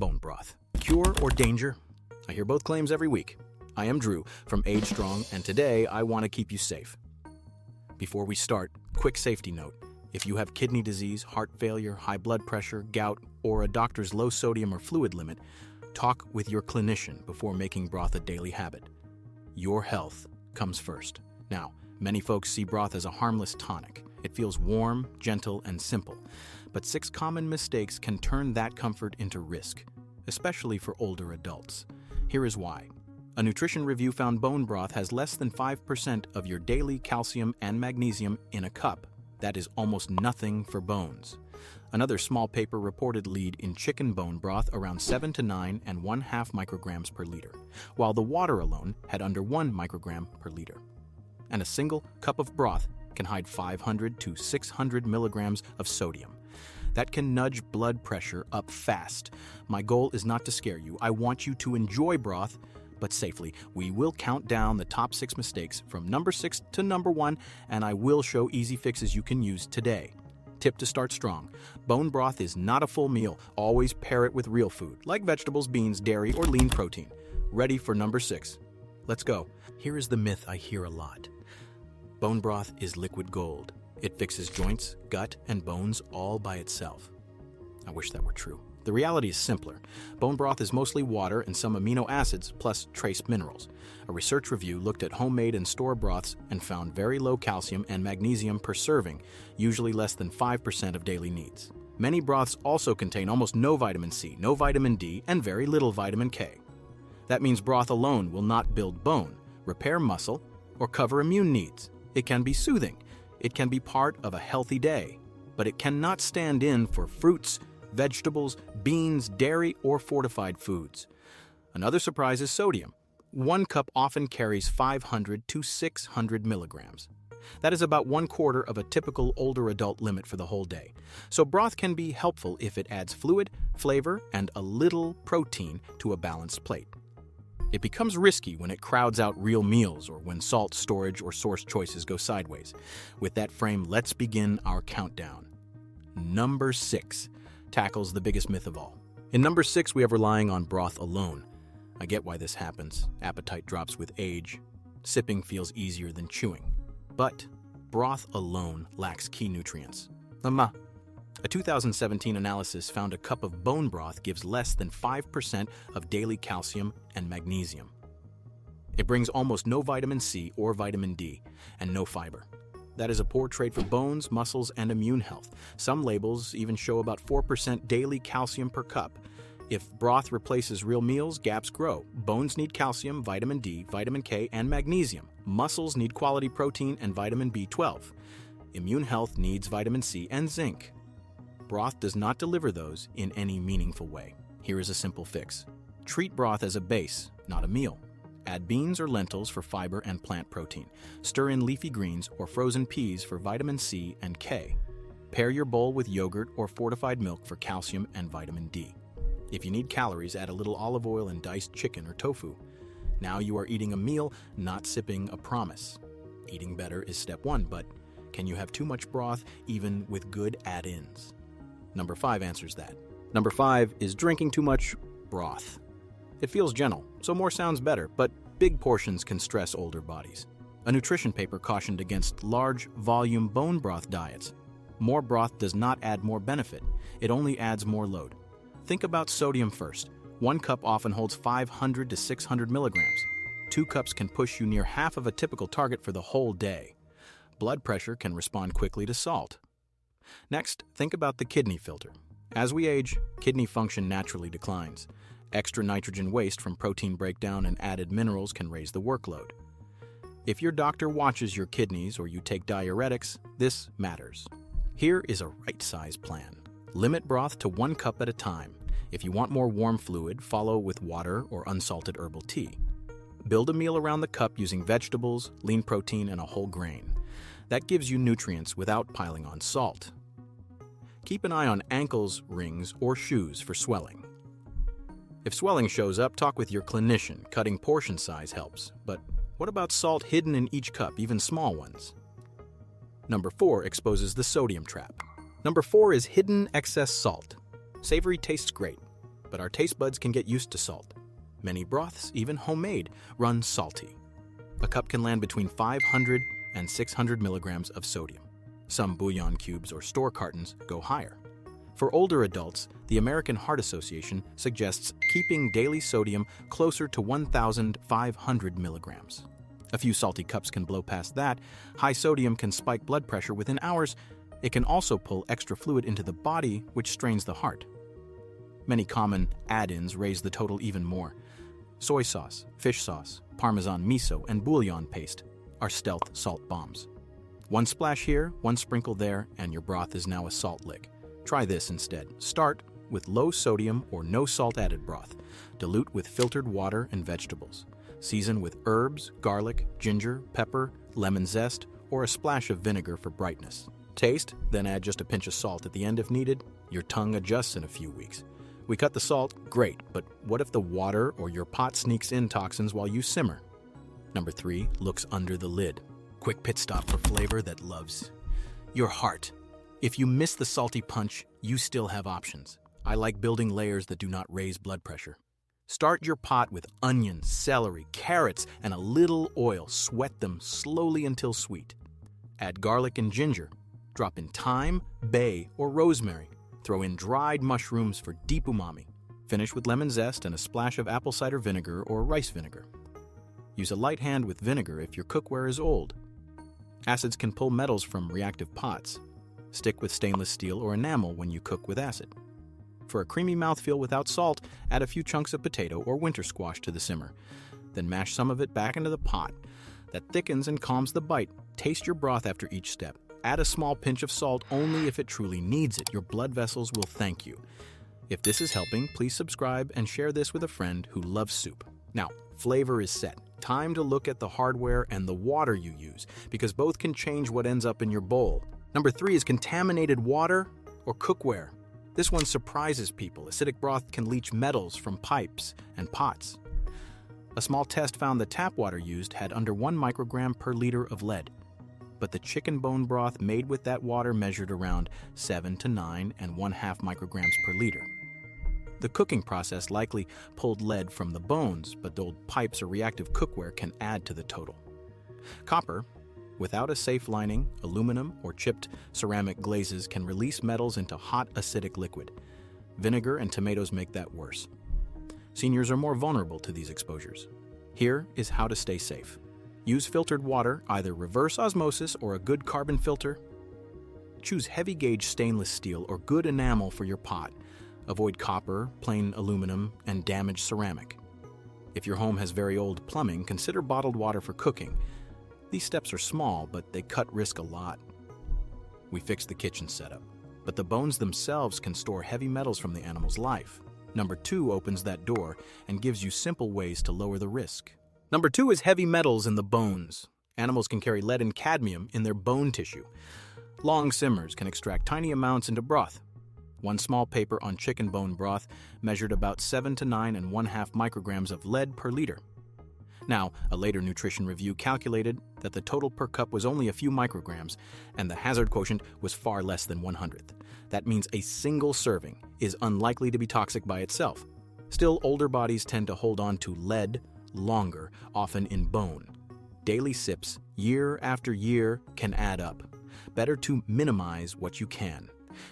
Bone broth. Cure or danger? I hear both claims every week. I am Drew from Age Strong, and today I want to keep you safe. Before we start, quick safety note. If you have kidney disease, heart failure, high blood pressure, gout, or a doctor's low sodium or fluid limit, talk with your clinician before making broth a daily habit. Your health comes first. Now, many folks see broth as a harmless tonic. It feels warm, gentle, and simple. But 6 common mistakes can turn that comfort into risk, especially for older adults. Here is why. A nutrition review found bone broth has less than 5% of your daily calcium and magnesium in a cup. That is almost nothing for bones. Another small paper reported lead in chicken bone broth around 7 to 9 and 1/2 micrograms per liter, while the water alone had under 1 microgram per liter. And a single cup of broth can hide 500 to 600 milligrams of sodium. That can nudge blood pressure up fast. My goal is not to scare you. I want you to enjoy broth, but safely. We will count down the top 6 mistakes from number 6 to number 1, and I will show easy fixes you can use today. Tip to start strong. Bone broth is not a full meal. Always pair it with real food, like vegetables, beans, dairy, or lean protein. Ready for number 6. Let's go. Here is the myth I hear a lot. Bone broth is liquid gold. It fixes joints, gut, and bones all by itself. I wish that were true. The reality is simpler. Bone broth is mostly water and some amino acids plus trace minerals. A research review looked at homemade and store broths and found very low calcium and magnesium per serving, usually less than 5% of daily needs. Many broths also contain almost no vitamin C, no vitamin D, and very little vitamin K. That means broth alone will not build bone, repair muscle, or cover immune needs. It can be soothing. It can be part of a healthy day, but it cannot stand in for fruits, vegetables, beans, dairy, or fortified foods. Another surprise is sodium. 1 cup often carries 500 to 600 milligrams. That is about 1/4 of a typical older adult limit for the whole day. So broth can be helpful if it adds fluid, flavor, and a little protein to a balanced plate. It becomes risky when it crowds out real meals or when salt, storage, or source choices go sideways. With that frame, let's begin our countdown. Number 6 tackles the biggest myth of all. In number 6, we have relying on broth alone. I get why this happens. Appetite drops with age. Sipping feels easier than chewing. But broth alone lacks key nutrients. A 2017 analysis found a cup of bone broth gives less than 5% of daily calcium and magnesium. It brings almost no vitamin C or vitamin D, and no fiber. That is a poor trade for bones, muscles, and immune health. Some labels even show about 4% daily calcium per cup. If broth replaces real meals, gaps grow. Bones need calcium, vitamin D, vitamin K, and magnesium. Muscles need quality protein and vitamin B12. Immune health needs vitamin C and zinc. Broth does not deliver those in any meaningful way. Here is a simple fix. Treat broth as a base, not a meal. Add beans or lentils for fiber and plant protein. Stir in leafy greens or frozen peas for vitamin C and K. Pair your bowl with yogurt or fortified milk for calcium and vitamin D. If you need calories, add a little olive oil and diced chicken or tofu. Now you are eating a meal, not sipping a promise. Eating better is step 1, but can you have too much broth even with good add-ins? Number 5 answers that. Number 5 is drinking too much broth. It feels gentle, so more sounds better, but big portions can stress older bodies. A nutrition paper cautioned against large volume bone broth diets. More broth does not add more benefit, it only adds more load. Think about sodium first. 1 cup often holds 500 to 600 milligrams. 2 cups can push you near half of a typical target for the whole day. Blood pressure can respond quickly to salt. Next, think about the kidney filter. As we age, kidney function naturally declines. Extra nitrogen waste from protein breakdown and added minerals can raise the workload. If your doctor watches your kidneys or you take diuretics, this matters. Here is a right-size plan. Limit broth to 1 cup at a time. If you want more warm fluid, follow with water or unsalted herbal tea. Build a meal around the cup using vegetables, lean protein, and a whole grain. That gives you nutrients without piling on salt. Keep an eye on ankles, rings, or shoes for swelling. If swelling shows up, talk with your clinician. Cutting portion size helps. But what about salt hidden in each cup, even small ones? Number 4 exposes the sodium trap. Number 4 is hidden excess salt. Savory tastes great, but our taste buds can get used to salt. Many broths, even homemade, run salty. A cup can land between 500 and 600 milligrams of sodium. Some bouillon cubes or store cartons go higher. For older adults, the American Heart Association suggests keeping daily sodium closer to 1,500 milligrams. A few salty cups can blow past that. High sodium can spike blood pressure within hours. It can also pull extra fluid into the body, which strains the heart. Many common add-ins raise the total even more. Soy sauce, fish sauce, Parmesan miso, and bouillon paste are stealth salt bombs. One splash here, one sprinkle there, and your broth is now a salt lick. Try this instead. Start with low sodium or no salt added broth. Dilute with filtered water and vegetables. Season with herbs, garlic, ginger, pepper, lemon zest, or a splash of vinegar for brightness. Taste, then add just a pinch of salt at the end if needed. Your tongue adjusts in a few weeks. We cut the salt, great, but what if the water or your pot sneaks in toxins while you simmer? Number 3, looks under the lid. Quick pit stop for flavor that loves your heart. If you miss the salty punch, you still have options. I like building layers that do not raise blood pressure. Start your pot with onions, celery, carrots, and a little oil. Sweat them slowly until sweet. Add garlic and ginger. Drop in thyme, bay, or rosemary. Throw in dried mushrooms for deep umami. Finish with lemon zest and a splash of apple cider vinegar or rice vinegar. Use a light hand with vinegar if your cookware is old. Acids can pull metals from reactive pots. Stick with stainless steel or enamel when you cook with acid. For a creamy mouthfeel without salt, add a few chunks of potato or winter squash to the simmer. Then mash some of it back into the pot. That thickens and calms the bite. Taste your broth after each step. Add a small pinch of salt only if it truly needs it. Your blood vessels will thank you. If this is helping, please subscribe and share this with a friend who loves soup. Now, flavor is set. Time to look at the hardware and the water you use, because both can change what ends up in your bowl. Number 3 is contaminated water or cookware. This one surprises people. Acidic broth can leach metals from pipes and pots. A small test found the tap water used had under 1 microgram per liter of lead. But the chicken bone broth made with that water measured around 7 to 9 and 1/2 micrograms per liter. The cooking process likely pulled lead from the bones, but old pipes or reactive cookware can add to the total. Copper, without a safe lining, aluminum, or chipped ceramic glazes can release metals into hot acidic liquid. Vinegar and tomatoes make that worse. Seniors are more vulnerable to these exposures. Here is how to stay safe. Use filtered water, either reverse osmosis or a good carbon filter. Choose heavy gauge stainless steel or good enamel for your pot. Avoid copper, plain aluminum, and damaged ceramic. If your home has very old plumbing, consider bottled water for cooking. These steps are small, but they cut risk a lot. We fixed the kitchen setup, but the bones themselves can store heavy metals from the animal's life. Number 2 opens that door and gives you simple ways to lower the risk. Number 2 is heavy metals in the bones. Animals can carry lead and cadmium in their bone tissue. Long simmers can extract tiny amounts into broth. One small paper on chicken bone broth measured about 7 to 9 and 1/2 micrograms of lead per liter. Now, a later nutrition review calculated that the total per cup was only a few micrograms, and the hazard quotient was far less than 1/100th. That means a single serving is unlikely to be toxic by itself. Still, older bodies tend to hold on to lead longer, often in bone. Daily sips, year after year, can add up. Better to minimize what you can.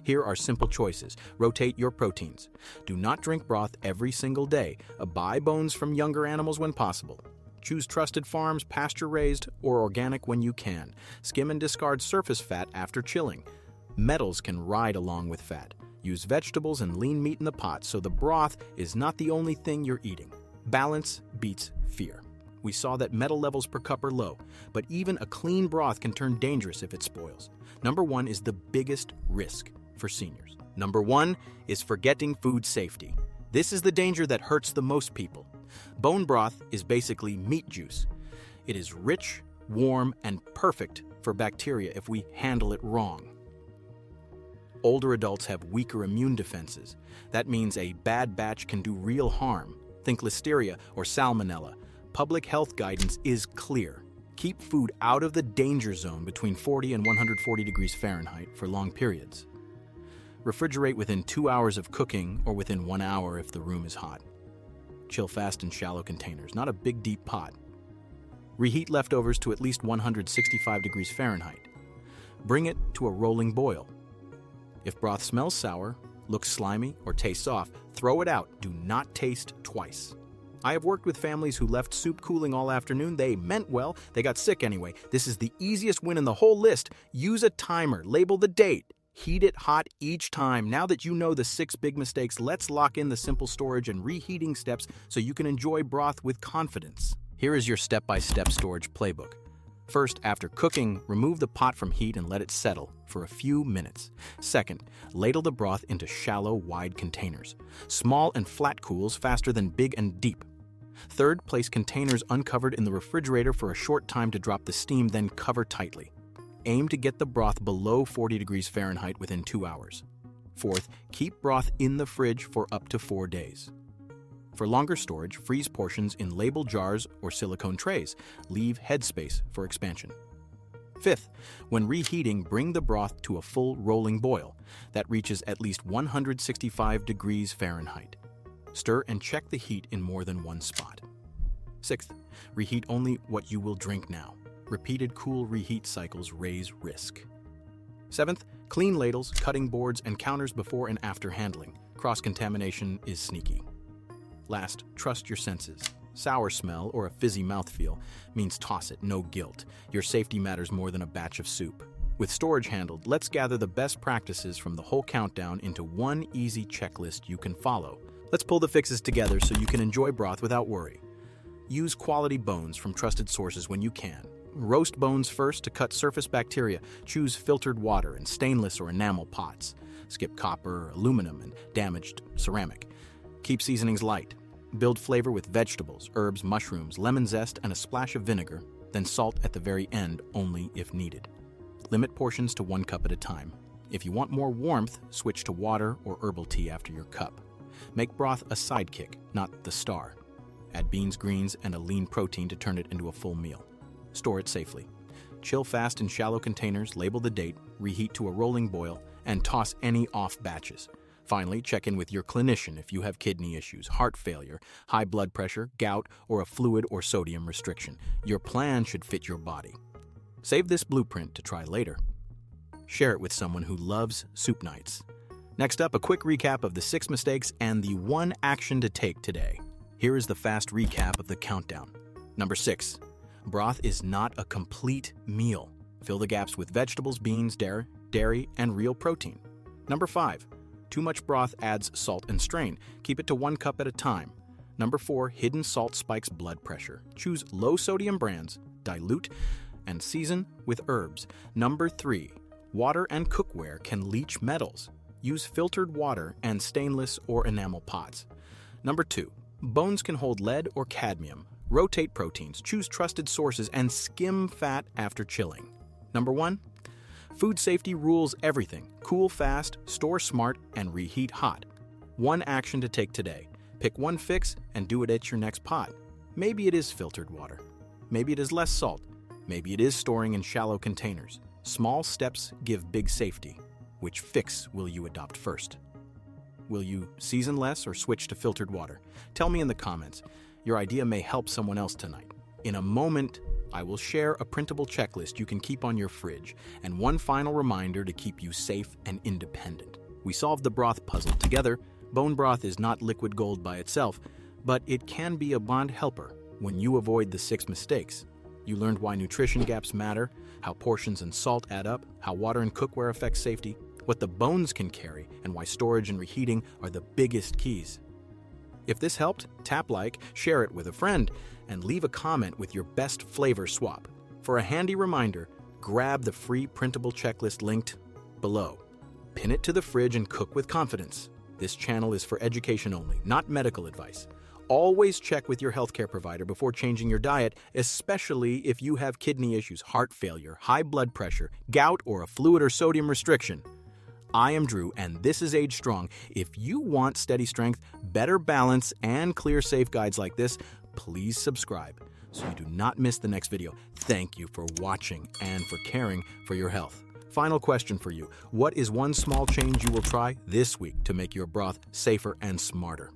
Here are simple choices. Rotate your proteins. Do not drink broth every single day. Buy bones from younger animals when possible. Choose trusted farms, pasture-raised, or organic when you can. Skim and discard surface fat after chilling. Metals can ride along with fat. Use vegetables and lean meat in the pot so the broth is not the only thing you're eating. Balance beats fear. We saw that metal levels per cup are low, but even a clean broth can turn dangerous if it spoils. Number 1 is the biggest risk for seniors. Number 1 is forgetting food safety. This is the danger that hurts the most people. Bone broth is basically meat juice. It is rich, warm, and perfect for bacteria if we handle it wrong. Older adults have weaker immune defenses. That means a bad batch can do real harm. Think listeria or salmonella. Public health guidance is clear. Keep food out of the danger zone between 40 and 140 degrees Fahrenheit for long periods. Refrigerate within 2 hours of cooking or within 1 hour if the room is hot. Chill fast in shallow containers, not a big deep pot. Reheat leftovers to at least 165 degrees Fahrenheit. Bring it to a rolling boil. If broth smells sour, looks slimy, or tastes off, throw it out. Do not taste twice. I have worked with families who left soup cooling all afternoon. They meant well. They got sick anyway. This is the easiest win in the whole list. Use a timer. Label the date. Heat it hot each time. Now that you know the 6 big mistakes, let's lock in the simple storage and reheating steps so you can enjoy broth with confidence. Here is your step-by-step storage playbook. First, after cooking, remove the pot from heat and let it settle for a few minutes. Second, ladle the broth into shallow, wide containers. Small and flat cools faster than big and deep. Third, place containers uncovered in the refrigerator for a short time to drop the steam, then cover tightly. Aim to get the broth below 40 degrees Fahrenheit within 2 hours. Fourth, keep broth in the fridge for up to 4 days. For longer storage, freeze portions in labeled jars or silicone trays. Leave headspace for expansion. Fifth, when reheating, bring the broth to a full rolling boil that reaches at least 165 degrees Fahrenheit. Stir and check the heat in more than one spot. Sixth, reheat only what you will drink now. Repeated cool reheat cycles raise risk. Seventh, clean ladles, cutting boards, and counters before and after handling. Cross-contamination is sneaky. Last, trust your senses. Sour smell or a fizzy mouthfeel means toss it, no guilt. Your safety matters more than a batch of soup. With storage handled, let's gather the best practices from the whole countdown into one easy checklist you can follow. Let's pull the fixes together so you can enjoy broth without worry. Use quality bones from trusted sources when you can. Roast bones first to cut surface bacteria. Choose filtered water and stainless or enamel pots. Skip copper, aluminum, and damaged ceramic. Keep seasonings light. Build flavor with vegetables, herbs, mushrooms, lemon zest, and a splash of vinegar, then salt at the very end only if needed. Limit portions to 1 cup at a time. If you want more warmth, switch to water or herbal tea after your cup. Make broth a sidekick, not the star. Add beans, greens, and a lean protein to turn it into a full meal. Store it safely. Chill fast in shallow containers, label the date, reheat to a rolling boil, and toss any off batches. Finally, check in with your clinician if you have kidney issues, heart failure, high blood pressure, gout, or a fluid or sodium restriction. Your plan should fit your body. Save this blueprint to try later. Share it with someone who loves soup nights. Next up, a quick recap of the 6 mistakes and the 1 action to take today. Here is the fast recap of the countdown. Number 6. Broth is not a complete meal. Fill the gaps with vegetables, beans, dairy, and real protein. Number 5. Too much broth adds salt and strain. Keep it to 1 cup at a time. Number 4. Hidden salt spikes blood pressure. Choose low-sodium brands, dilute, and season with herbs. Number 3. Water and cookware can leach metals. Use filtered water and stainless or enamel pots. Number 2. Bones can hold lead or cadmium. Rotate proteins, choose trusted sources, and skim fat after chilling. Number 1. Food safety rules everything. Cool fast, store smart, and reheat hot. 1 action to take today. Pick 1 fix and do it at your next pot. Maybe it is filtered water. Maybe it is less salt. Maybe it is storing in shallow containers. Small steps give big safety. Which fix will you adopt first? Will you season less or switch to filtered water? Tell me in the comments. Your idea may help someone else tonight. In a moment, I will share a printable checklist you can keep on your fridge and 1 final reminder to keep you safe and independent. We solved the broth puzzle together. Bone broth is not liquid gold by itself, but it can be a bond helper when you avoid the 6 mistakes. You learned why nutrition gaps matter, how portions and salt add up, how water and cookware affect safety, what the bones can carry, and why storage and reheating are the biggest keys. If this helped, tap like, share it with a friend, and leave a comment with your best flavor swap. For a handy reminder, grab the free printable checklist linked below. Pin it to the fridge and cook with confidence. This channel is for education only, not medical advice. Always check with your healthcare provider before changing your diet, especially if you have kidney issues, heart failure, high blood pressure, gout, or a fluid or sodium restriction. I am Drew, and this is Age Strong. If you want steady strength, better balance, and clear, safe guides like this, please subscribe so you do not miss the next video. Thank you for watching and for caring for your health. Final question for you. What is one small change you will try this week to make your broth safer and smarter?